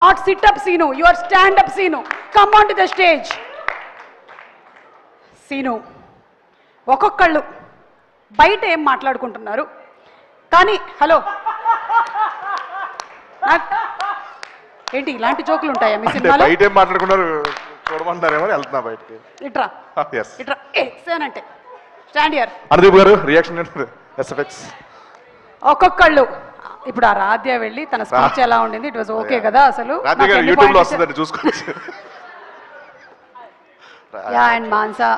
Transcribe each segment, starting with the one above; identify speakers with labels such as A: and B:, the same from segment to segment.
A: Not sit up, Seenu. You are stand up, Seenu. Come on to the stage. Seenu. ఒక్కొక్కళ్ళు బయట ఏం మాట్లాడుకుంటున్నారు కానీ హలో ఏంటి ఇలాంటి జోకులు ఉంటాయా మీ సినిమాలో?
B: బయట ఏం మాట్లాడుకున్నారు చూడమంటారేమో వెళ్తున్నా బయటకి.
A: ఇట్రా ఇట్రా అంటే స్టాండ్ హియర్.
B: అనుదీప్ గారు రియాక్షన్ ఎస్ఎఫ్ఎక్స్.
A: ఒక్కొక్కళ్ళు ఇప్పుడు ఆ రాధ్య వెళ్ళి తన స్పీచ్ ఎలా ఉండింది, ఇట్ వాజ్ ఓకే కదా? అసలు
B: యూట్యూబ్ లో వస్తుందండి చూసుకోవచ్చు.
A: అండ్ మాన్సా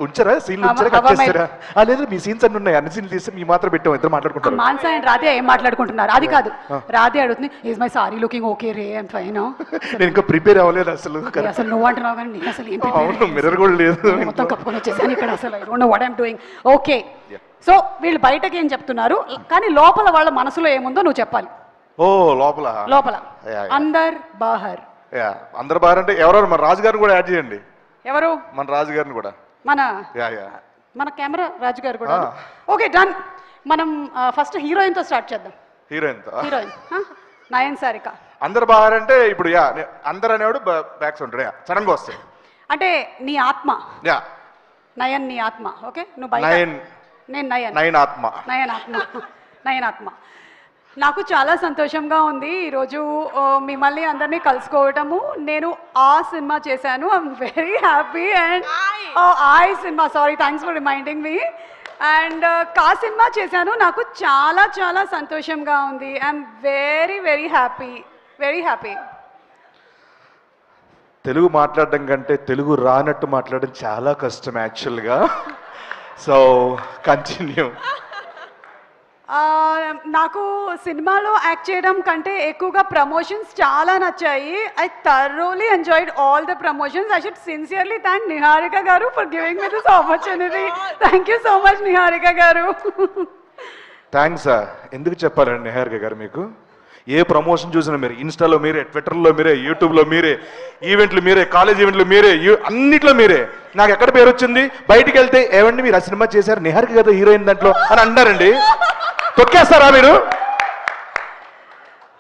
B: ఉంచారా సీన్లు ఉంచారా? లేదు మీ సీన్స్ అన్ని ఉన్నాయి, అన్ని సీన్లు తీస్తే మీ మాత్రం పెట్టాం, ఇద్దరు మాట్లాడుకుంటారు.
A: మాన్సా అండ్ రాధ్య ఏం మాట్లాడుకుంటున్నారు అది కాదు. రాధ్య అడుగుతుంది is my sorry looking okay ray I'm fine.
B: నేను ఇంకా ప్రిపేర్ అవ్వలేదు అసలు.
A: అసలు నువ్వు అంటున్నావు కానీ నేను అసలు ఏం
B: మిర్రర్ కూడా లేదు,
A: మొత్తం కప్పుకొని వచ్చేసాను ఇక్కడ. అసలు I don't know what I'm doing. Okay so వీళ్ళు బయటకి ఏం చెప్తున్నారు కానీ లోపల వాళ్ళ మనసులో ఏముందో నువ్వు చెప్పాలి.
B: ఓ లోపల
A: లోపల అందర్ బాహర్.
B: అందరు బాహర్ అంటే ఎవరెవరు? మన రాజు గారిని కూడా యాడ్ చేయండి.
A: ఎవరు?
B: మన రాజు గారిని కూడా.
A: మన కెమెరా రాజు గారు కూడా. Okay done. మనం ఫస్ట్ హీరోయిన్ తో స్టార్ట్ చేద్దాం. హీరోయిన్ నయన్ సారిక.
B: అందరు బాహర్ అంటే ఇప్పుడు అందరు అనేవాడు బ్యాక్ సౌండ్ సడన్ గా వస్తాయి
A: అంటే నీ ఆత్మ. నయన్ నీ ఆత్మ. ఓకే నువ్వు బయట, నేను నయన్ ఆత్మ. నయన్ ఆత్మ. నాకు చాలా సంతోషంగా ఉంది ఈరోజు మిమ్మల్ని అందరినీ కలుసుకోవటము. నేను ఆ సినిమా చేశాను, I'm very happy. And cinema sorry thanks for reminding me. And కా సినిమా చేశాను, నాకు చాలా చాలా సంతోషంగా ఉంది. I'm very very happy, very happy.
B: Telugu మాట్లాడడం కంటే తెలుగు రానట్టు మాట్లాడడం చాలా కష్టం యాక్చువల్గా. So continue.
A: నాకు సినిమాలో యాక్ట్ చేయడం కంటే ఎక్కువగా ప్రమోషన్స్ చాలా నచ్చాయి. I thoroughly enjoyed all the promotions. I should sincerely thank Niharika garu for giving me this opportunity. Thank you so much Niharika గారు.
B: థ్యాంక్స్. ఎందుకు చెప్పాలండి నిహారిక గారు, మీకు ఏ ప్రమోషన్ చూసినా మీరే, ఇన్స్టాలో మీరే, ట్విట్టర్లో మీరే, యూట్యూబ్లో మీరే, ఈవెంట్లు మీరే, కాలేజ్ ఈవెంట్లు మీరే, అన్నిట్లో మీరే. నాకు ఎక్కడ పేరు వచ్చింది, బయటికి వెళ్తే ఏమండి మీరు ఆ సినిమా చేశారు నిహారిక కదా హీరోయిన్ దాంట్లో అని అన్నారండి. తొక్కేస్తారా మీరు?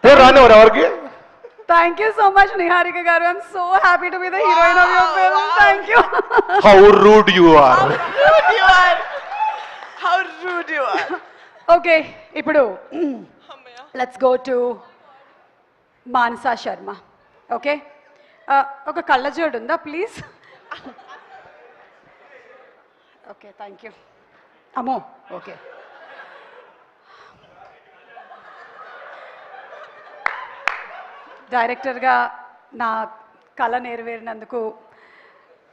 B: పేరు రానివారు ఎవరికి?
A: Thank you so much Niharika garu. I'm so happy to be the heroine of your film. Thank you.
B: How rude you are.
C: How rude you are.
A: Okay, ipudu let's go to Manasa Sharma. Okay, oka kallajodu unda please. Okay, thank you. Amo, okay. డైరెక్టర్గా నా కళ నెరవేరినందుకు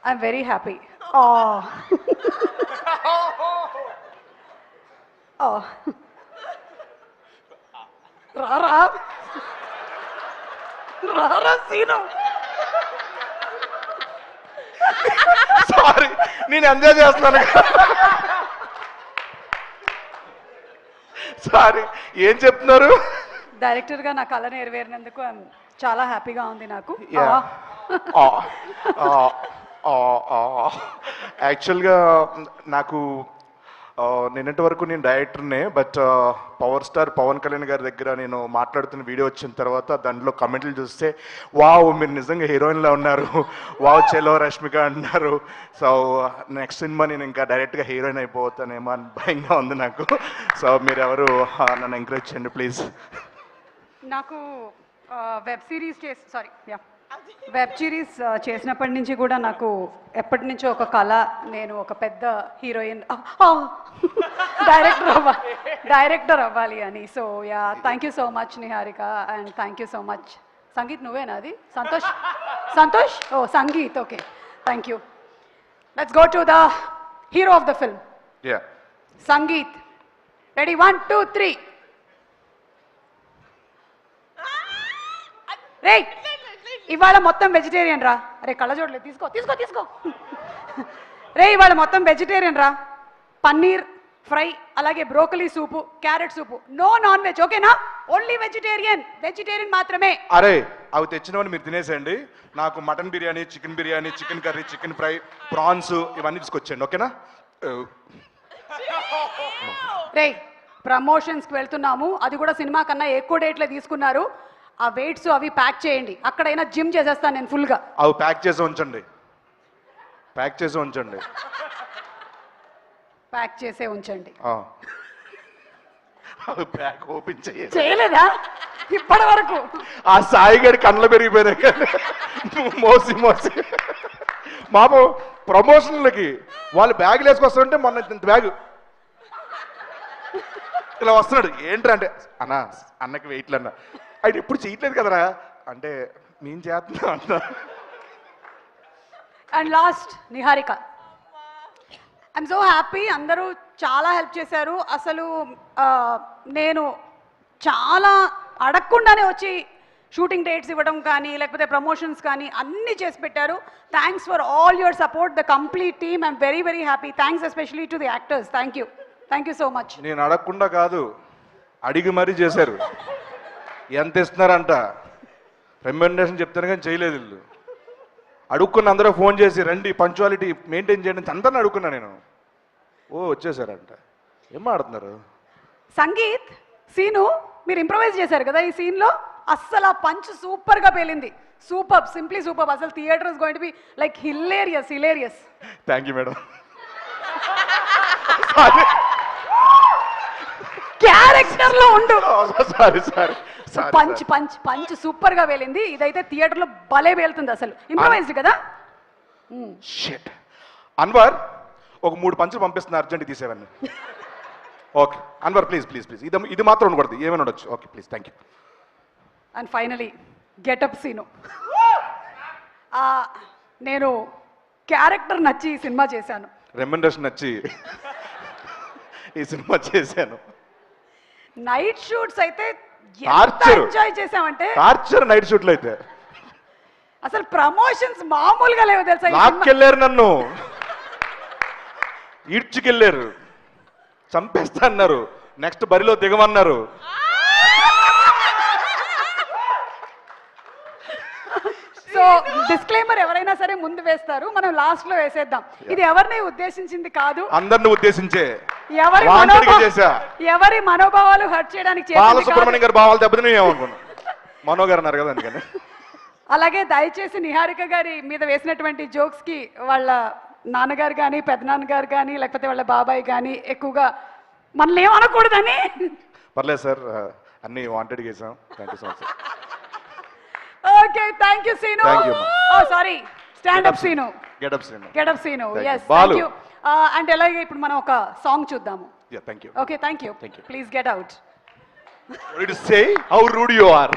A: I'm very happy. రారా scene.
B: Sorry నేను enjoy చేస్తున్నాను. Sorry ఏం చెప్తున్నారు?
A: డైరెక్టర్గా నా కళ నెరవేరినందుకు చాలా హ్యాపీగా ఉంది నాకు.
B: యాక్చువల్గా నాకు నిన్నటి వరకు నేను డైరెక్టర్నే, but power star Pawan Kalyan గారి దగ్గర నేను మాట్లాడుతున్న వీడియో వచ్చిన తర్వాత దాంట్లో కమెంట్లు చూస్తే వావ్ మీరు నిజంగా హీరోయిన్లా ఉన్నారు, వావ్ చెలో రష్మిక అన్నారు. సో నెక్స్ట్ సినిమా నేను ఇంకా డైరెక్ట్గా హీరోయిన్ అయిపోతానేమో అని భయంగా ఉంది నాకు. సో మీరు ఎవరు నన్ను ఎంకరేజ్ చేయండి ప్లీజ్.
A: నాకు వెబ్ సిరీస్ చేసినప్పటి నుంచి కూడా నాకు ఎప్పటి నుంచో ఒక కళ, నేను ఒక పెద్ద హీరోయిన్ డైరెక్టర్ అవ్వాలి అని. So ya thank you so much Niharika and thank you so much. Sangeeth నువ్వేనా అది? Santosh oh Sangeeth. Okay thank you. Let's go to the hero of the film Sangeeth. Ready 1 2 3. రే ఇవాళ మొత్తం వెజిటేరియన్ రా. అరే కళ్ళజోడలేదు, తీసుకో తీసుకో తీసుకో. రే ఇవాళ మొత్తం వెజిటేరియన్ రా. పన్నీర్ ఫ్రై, అలాగే బ్రోకలీ సూపు, క్యారెట్ సూపు, నో నాన్ వెజ్. ఓకేనా? ఓన్లీ వెజిటేరియన్ మాత్రమే.
B: అరే అవి తెచ్చినవని మీరు తినేసేయండి. నాకు mutton biryani, chicken biryani, chicken curry, chicken fry, prawns ఇవన్నీ తీసుకొచ్చేయండి. ఓకేనా?
A: రే ప్రమోషన్స్కి వెళ్తున్నాము, అది కూడా సినిమా కన్నా ఎక్కువ డేట్లే తీసుకున్నారు. ఆ వెయిట్స్ అవి ప్యాక్ చేయండి, అక్కడైనా జిమ్ చేసేస్తాను నేను ఫుల్గా.
B: అవి ప్యాక్ చేసి ఉంచండి, ప్యాక్ చేసి ఉంచండి.
A: ప్యాక్ చేసే ఉంచండి.
B: అవి ప్యాక్ ఓపెన్
A: చేయలేదా ఇప్పటి వరకు?
B: ఆ సాయిగడి కళ్ళ పెరిగిపోయినాయి మోసి మోసి. మాపు ప్రమోషన్లకి వాళ్ళు బ్యాగులు వేసుకొస్తుంటే మొన్న ఇంత బ్యాగ్ ఇలా వస్తున్నాడు. ఏంటంటే అన్నకి వెయిట్లు అన్న, ఆయన ఎప్పుడు చేయట్లేదు కదరా అంటే నేను చేస్తున్నా అన్న.
A: And last Niharika. I'm so happy, అందరూ చాలా హెల్ప్ చేశారు. అసలు నేను చాలా అడగకుండానే వచ్చి షూటింగ్ డేట్స్ ఇవ్వడం కానీ లేకపోతే ప్రమోషన్స్ కానీ అన్నీ చేసి పెట్టారు. Thanks for all your support, the complete team. I'm very very happy. Thanks especially to the actors. Thank you so much.
B: నేను అడగకుండా కాదు, అడిగి మరీ చేశారు. ఎంత ఇస్తున్నారంట రెమ్యునరేషన్ చెప్తాను కానీ చేయలేదు వీళ్ళు. అడుక్కున్న అందరూ ఫోన్ చేసి రండి పంచువాలిటీ మెయింటైన్ చేయండి అందరిని అడుక్కున్నా నేను. వచ్చేసారంట. ఏం ఆడుతున్నారు?
A: సంగీత్, సీను మీరు ఇంప్రవైజ్ చేశారు కదా ఈ సీన్లో, అస్సలు ఆ పంచ్ సూపర్గా పేలింది. Super, simply super. అసలు theatre is going to be like hilarious.
B: Thank you madam.
A: Character లో ఉండు.
B: సారీ
A: పంచ్ సూపర్ గా వేలింది. ఇదైతే థియేటర్ లో భలే వేలుతుంది. అసలు ఇంప్రవైజ్డ్ కదా.
B: షిట్. అన్వర్ ఒక 3 పంచులు పంపిస్తున్నా, అర్జెంట్ తీసేవన్నీ. Okay Anwar please please please, ఇది మాత్రం ఉండకూడదు, ఏమైనా ఉండొచ్చు. Okay please, thank you.
A: And finally getup Seenu. నేను క్యారెక్టర్ నచ్చి ఈ సినిమా చేశాను,
B: రెమ్యునరేషన్ నచ్చి ఈ సినిమా చేశాను.
A: నైట్ షూట్స్ అయితే
B: టార్చర్
A: ఎంజాయ్ చేసామంటే
B: టార్చర్. నైట్ షూట్లు అయితే
A: అసలు ప్రమోషన్స్ మామూలుగా లేవు తెలుసా.
B: లాక్కెళ్ళారు, నన్ను ఈడ్చుకెళ్ళారు, చంపేస్తా అన్నారు, నెక్స్ట్ బరిలో దిగమన్నారు.
A: సో డిస్క్లైమర్ ఎవరైనా సరే ముందు వేస్తారు, మనం లాస్ట్ లో వేసేద్దాం. ఇది ఎవరిని ఉద్దేశించింది కాదు,
B: అందరిని ఉద్దేశించే.
A: ఎవరి మనోభావాలు హర్ట్ చేయడానికి
B: బాలసుబ్రహ్మణ్యం గారి భావాలు దెబ్బతిని ఏమనుకున్నా, మనో గారు అన్నారు కదా అందుకని.
A: అలాగే దయచేసి నిహారిక గారి మీద వేసినటువంటి జోక్స్ కి వాళ్ళ నాన్నగారు కానీ పెద్దనాన్నగారు కానీ లేకపోతే వాళ్ళ బాబాయ్ కానీ ఎక్కువగా మనల్ని ఏమనకూడదని.
B: పర్లేదు సార్, అన్ని వాంటెడ్ చేసాం. Thank you so much.
A: Okay thank you Seenu. Sorry stand up Seenu, get up Seenu. yes thank you. And అలాగే ఇప్పుడు మనం ఒక సాంగ్ చూద్దాము.
B: Thank you.
A: Okay thank you. Please get out.
B: What did you say? How rude you are.